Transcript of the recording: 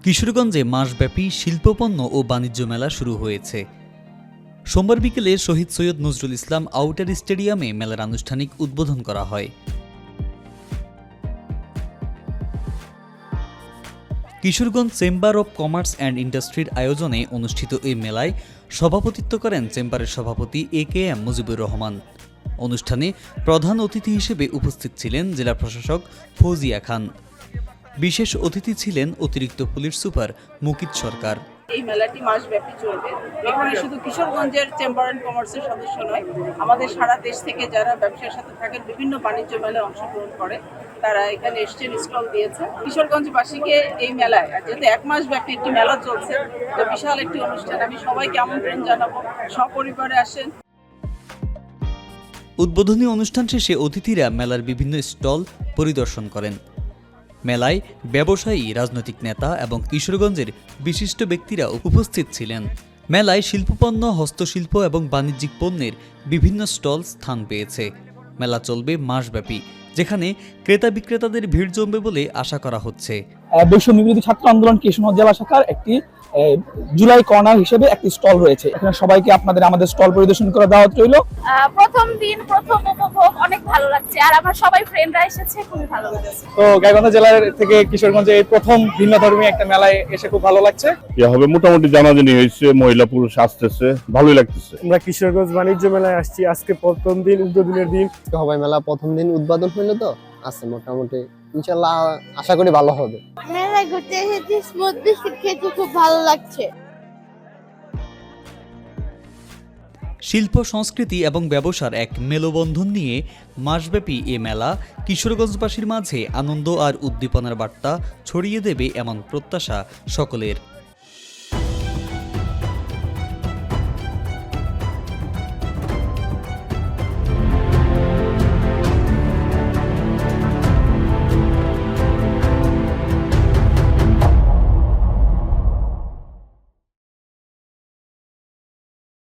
কিশোরগঞ্জে মাসব্যাপী শিল্পপণ্য ও বাণিজ্য মেলা শুরু হয়েছে। সোমবার বিকেলে শহীদ সৈয়দ নজরুল ইসলাম আউটার স্টেডিয়ামে মেলার আনুষ্ঠানিক উদ্বোধন করা হয়। Kishoreganj chamber of commerce and ইন্ডাস্ট্রির আয়োজনে অনুষ্ঠিত এই মেলায় সভাপতিত্ব করেন চেম্বারের সভাপতি এ.কে.এম. মুজিবুর রহমান। অনুষ্ঠানে প্রধান অতিথি হিসেবে উপস্থিত ছিলেন জেলা প্রশাসক ফৌজিয়া খান। বিশেষ অতিথি ছিলেন অতিরিক্ত পুলিশ সুপার মুকিত সরকার। এই মেলাটি মাসব্যাপী চলবে। এখানে শুধু কিশোরগঞ্জের চেম্বার অ্যান্ড কমার্সের সদস্য নয়, আমাদের সারা দেশ থেকে যারা ব্যবসার সাথে থাকেন বিভিন্ন বাণিজ্য মেলায় অংশগ্রহণ করে তারা এখানে এসছেন, স্টল দিয়েছে। কিশোরগঞ্জবাসীকে এই মেলায়, যেহেতু এক মাস ব্যাপী একটি মেলা চলছে, তো বিশাল একটি অনুষ্ঠান, আমি সবাইকে আমন্ত্রণ জানাবো, সপরিবারে আসেন। উদ্বোধনী অনুষ্ঠান শেষে অতিথিরা মেলার বিভিন্ন স্টল পরিদর্শন করেন। মেলায় ব্যবসায়ী, রাজনৈতিক নেতা এবং কিশোরগঞ্জের বিশিষ্ট ব্যক্তিরা উপস্থিত ছিলেন। মেলায় শিল্পপণ্য, হস্তশিল্প এবং বাণিজ্যিক পণ্যের বিভিন্ন স্টল স্থান পেয়েছে। মেলা চলবে মাসব্যাপী, যেখানে ক্রেতা বিক্রেতাদের ভিড় জমবে বলে আশা করা হচ্ছে। বৈষম্য বিরোধী ছাত্র আন্দোলন কিশোরগঞ্জ জেলা শাখার একটি জুলাই কর্নার হিসেবে একটি স্টল রয়েছে। এখানে সবাইকে আমাদের স্টল পরিদর্শন করা দাওয়াত রইল। প্রথম দিন প্রথম উপভোগ অনেক ভালো লাগছে, আর আমার সবাই ফ্রেন্ডরা এসেছে, খুব ভালো লাগছে। তো গাইবান্ধা জেলার থেকে কিশোরগঞ্জে এই প্রথম ভিন্নধর্মী একটা মেলায় এসে খুব ভালো লাগছে। হবে মোটামুটি জানাজানি হয়েছে, মহিলা পুরুষ আসতেছে, ভালোই লাগতেছে। আমরা কিশোরগঞ্জ বাণিজ্য মেলায় আসছি, আজকে প্রথম দিন, উদ্বোধনের দিন। সবাই মেলা প্রথম দিন উদ্বোধন হইলো, তো আছে মোটামুটি ইনশাআল্লাহ আশা করি ভালো হবে। মেলায় ঘুরতে এসেছি, স্মুথ বিস্কিট খেতে খুব ভালো লাগছে। শিল্প, সংস্কৃতি এবং ব্যবসার এক মেলবন্ধন নিয়ে মাসব্যাপী এ মেলা কিশোরগঞ্জবাসীর মাঝে আনন্দ আর উদ্দীপনার বার্তা ছড়িয়ে দেবে এমন প্রত্যাশা সকলের।